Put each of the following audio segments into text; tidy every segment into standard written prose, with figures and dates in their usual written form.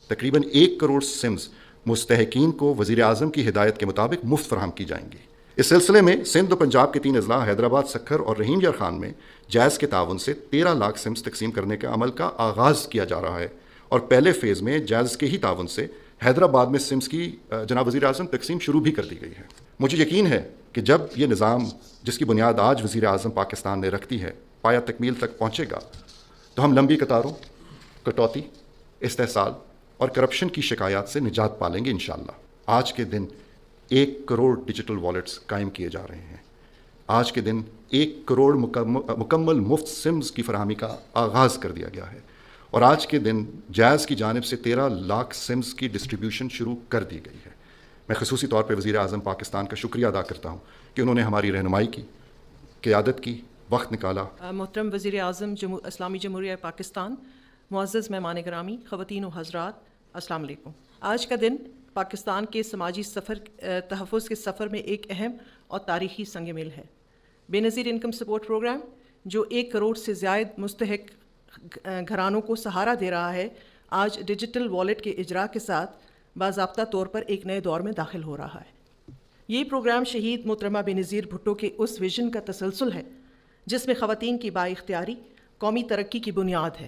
تقریباً 1 کروڑ سمز مستحقین کو وزیر اعظم کی ہدایت کے مطابق مفت فراہم کی جائیں گی۔ اس سلسلے میں سندھ و پنجاب کے 3 اضلاع حیدرآباد، سکھر اور رحیم یار خان میں جائز کے تعاون سے 13 لاکھ سمز تقسیم کرنے کے عمل کا آغاز کیا جا رہا ہے، اور پہلے فیز میں جائز کے ہی تعاون سے حیدرآباد میں سمز کی جناب وزیر اعظم تقسیم شروع بھی کر دی گئی ہے۔ مجھے یقین ہے کہ جب یہ نظام جس کی بنیاد آج وزیر اعظم پاکستان نے رکھتی ہے پایہ تکمیل تک پہنچے گا تو ہم لمبی قطاروں، کٹوتی، استحصال اور کرپشن کی شکایات سے نجات پالیں گے انشاءاللہ۔ آج کے دن 1 کروڑ ڈیجیٹل والیٹس قائم کیے جا رہے ہیں۔ آج کے دن 1 کروڑ مکمل مفت سمز کی فراہمی کا آغاز کر دیا گیا ہے، اور آج کے دن جائز کی جانب سے 13 لاکھ سمز کی ڈسٹریبیوشن شروع کر دی گئی ہے۔ میں خصوصی طور پہ وزیر اعظم پاکستان کا شکریہ ادا کرتا ہوں کہ انہوں نے ہماری رہنمائی کی، قیادت کی، وقت نکالا۔ محترم وزیر اعظم اسلامی جمہوریہ پاکستان، معزز مہمان گرامی، خواتین و حضرات، السلام علیکم۔ آج کا دن پاکستان کے سماجی تحفظ کے سفر میں ایک اہم اور تاریخی سنگ میل ہے۔ بے نظیر انکم سپورٹ پروگرام جو 1 کروڑ سے زائد مستحق گھرانوں کو سہارا دے رہا ہے، آج ڈیجیٹل والیٹ کے اجرا کے ساتھ باضابطہ طور پر ایک نئے دور میں داخل ہو رہا ہے۔ یہ پروگرام شہید محترمہ بے نظیر بھٹو کے اس ویژن کا تسلسل ہے جس میں خواتین کی بااختیاری قومی ترقی کی بنیاد ہے۔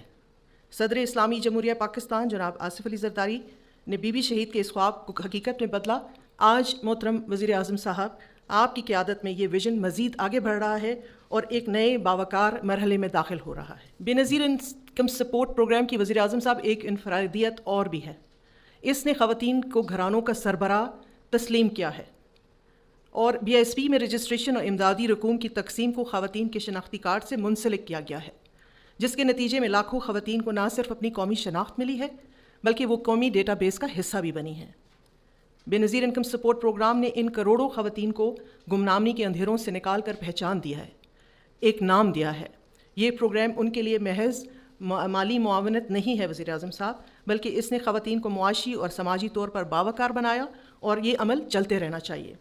صدر اسلامی جمہوریہ پاکستان جناب آصف علی زرداری نے بی بی شہید کے اس خواب کو حقیقت میں بدلا۔ آج محترم وزیر اعظم صاحب، آپ کی قیادت میں یہ ویژن مزید آگے بڑھ رہا ہے اور ایک نئے باوقار مرحلے میں داخل ہو رہا ہے۔ بے نظیر انکم سپورٹ پروگرام کی وزیر اعظم صاحب ایک انفرادیت اور بھی ہے، اس نے خواتین کو گھرانوں کا سربراہ تسلیم کیا ہے، اور بی ایس پی میں رجسٹریشن اور امدادی رقوم کی تقسیم کو خواتین کے شناختی کارڈ سے منسلک کیا گیا ہے، جس کے نتیجے میں لاکھوں خواتین کو نہ صرف اپنی قومی شناخت ملی ہے بلکہ وہ قومی ڈیٹا بیس کا حصہ بھی بنی ہیں۔ بے نظیر انکم سپورٹ پروگرام نے ان کروڑوں خواتین کو گمنامی کے اندھیروں سے نکال کر پہچان دیا ہے، ایک نام دیا ہے۔ یہ پروگرام ان کے لیے محض مالی معاونت نہیں ہے وزیر اعظم صاحب، بلکہ اس نے خواتین کو معاشی اور سماجی طور پر باوقار بنایا، اور یہ عمل چلتے رہنا چاہیے۔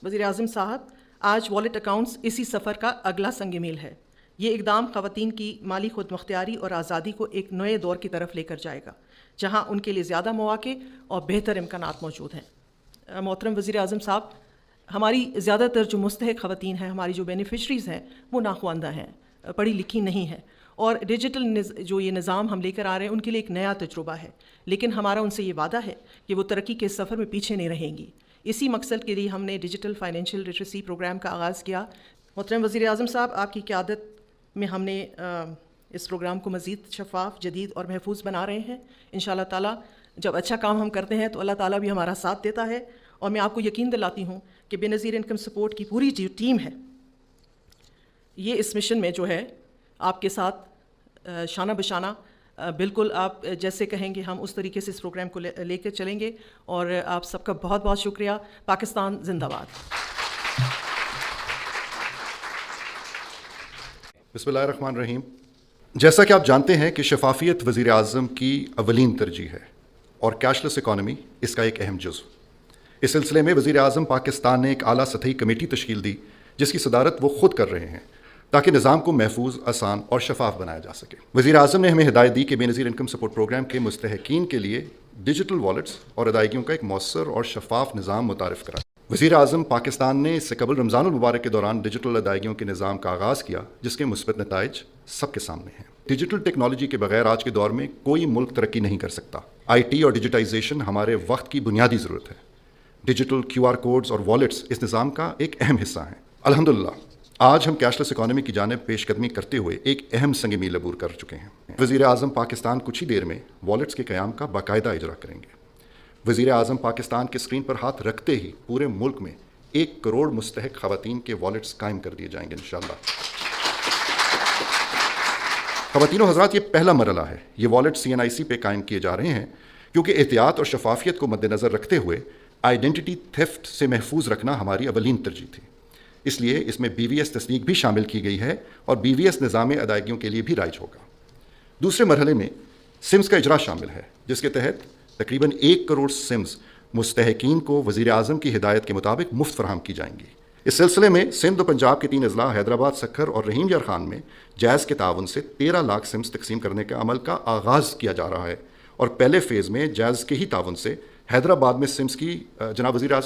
وزیر اعظم صاحب، آج والیٹ اکاؤنٹس اسی سفر کا اگلا سنگ میل ہے۔ یہ اقدام خواتین کی مالی خود مختاری اور آزادی کو ایک نئے دور کی طرف لے کر جائے گا، جہاں ان کے لیے زیادہ مواقع اور بہتر امکانات موجود ہیں۔ محترم وزیر اعظم صاحب، ہماری زیادہ تر جو مستحق خواتین ہیں، ہماری جو بینیفیشریز ہیں، وہ ناخواندہ ہیں، پڑھی لکھی نہیں ہیں، اور ڈیجیٹل جو یہ نظام ہم لے کر آ رہے ہیں ان کے لیے ایک نیا تجربہ ہے، لیکن ہمارا ان سے یہ وعدہ ہے کہ وہ ترقی کے سفر میں پیچھے نہیں رہیں گی۔ اسی مقصد کے لیے ہم نے ڈیجیٹل فائنینشیل لٹریسی پروگرام کا آغاز کیا۔ محترم وزیر اعظم صاحب، آپ کی قیادت میں ہم نے اس پروگرام کو مزید شفاف، جدید اور محفوظ بنا رہے ہیں۔ انشاءاللہ تعالیٰ جب اچھا کام ہم کرتے ہیں تو اللہ تعالیٰ بھی ہمارا ساتھ دیتا ہے، اور میں آپ کو یقین دلاتی ہوں کہ بے نظیر انکم سپورٹ کی پوری جو ٹیم ہے، یہ اس مشن میں جو ہے آپ کے ساتھ شانہ بشانہ، بالکل آپ جیسے کہیں گے ہم اس طریقے سے اس پروگرام کو لے کے چلیں گے، اور آپ سب کا بہت بہت شکریہ۔ پاکستان زندہ باد۔ بسم اللہ الرحمن الرحیم۔ جیسا کہ آپ جانتے ہیں کہ شفافیت وزیر اعظم کی اولین ترجیح ہے، اور کیش لیس اکانومی اس کا ایک اہم جزو۔ اس سلسلے میں وزیر اعظم پاکستان نے ایک اعلیٰ سطحی کمیٹی تشکیل دی جس کی صدارت وہ خود کر رہے ہیں، تاکہ نظام کو محفوظ، آسان اور شفاف بنایا جا سکے۔ وزیر اعظم نے ہمیں ہدایت دی کہ بے نظیر انکم سپورٹ پروگرام کے مستحقین کے لیے ڈیجیٹل والیٹس اور ادائیگیوں کا ایک مؤثر اور شفاف نظام متعارف کرائے۔ وزیر اعظم پاکستان نے اس سے قبل رمضان المبارک کے دوران ڈیجیٹل ادائیگیوں کے نظام کا آغاز کیا، جس کے مثبت نتائج سب کے سامنے ہیں۔ ڈیجیٹل ٹیکنالوجی کے بغیر آج کے دور میں کوئی ملک ترقی نہیں کر سکتا۔ آئی ٹی اور ڈیجیٹائزیشن ہمارے وقت کی بنیادی ضرورت ہے۔ ڈیجیٹل کیو آر کوڈز اور والیٹس اس نظام کا ایک اہم حصہ ہیں۔ الحمدللہ آج ہم کیش لیس اکانومی کی جانب پیش قدمی کرتے ہوئے ایک اہم سنگ میل عبور کر چکے ہیں۔ وزیر اعظم پاکستان کچھ ہی دیر میں والیٹس کے قیام کا باقاعدہ اجرا کریں گے۔ وزیر اعظم پاکستان کے اسکرین پر ہاتھ رکھتے ہی پورے ملک میں 1 کروڑ مستحق خواتین کے والیٹس قائم کر دیے جائیں گے انشاءاللہ۔ خواتین و حضرات، یہ پہلا مرحلہ ہے۔ یہ والیٹ CNIC پہ قائم کیے جا رہے ہیں کیونکہ احتیاط اور شفافیت کو مد نظر رکھتے ہوئے آئیڈینٹی تھیفٹ سے محفوظ رکھنا ہماری اولین ترجیح تھی۔ اس لیے اس میں BVS تصدیق بھی شامل کی گئی ہے، اور BVS نظام ادائیگیوں کے لیے بھی رائج ہوگا۔ دوسرے مرحلے میں سمز کا اجرا شامل ہے، جس کے تحت تقریباً 1 کروڑ سمز مستحقین کو وزیر اعظم کی ہدایت کے مطابق مفت فراہم کی جائیں گی۔ اس سلسلے میں سندھ و پنجاب کے 3 اضلاع حیدرآباد، سکھر اور رحیم یار خان میں جائز کے تعاون سے 13 لاکھ سمز تقسیم کرنے کے عمل کا آغاز کیا جا رہا ہے، اور پہلے فیز میں جائز کے ہی تعاون سے حیدرآباد میں سمس کی جناب وزیر اعظم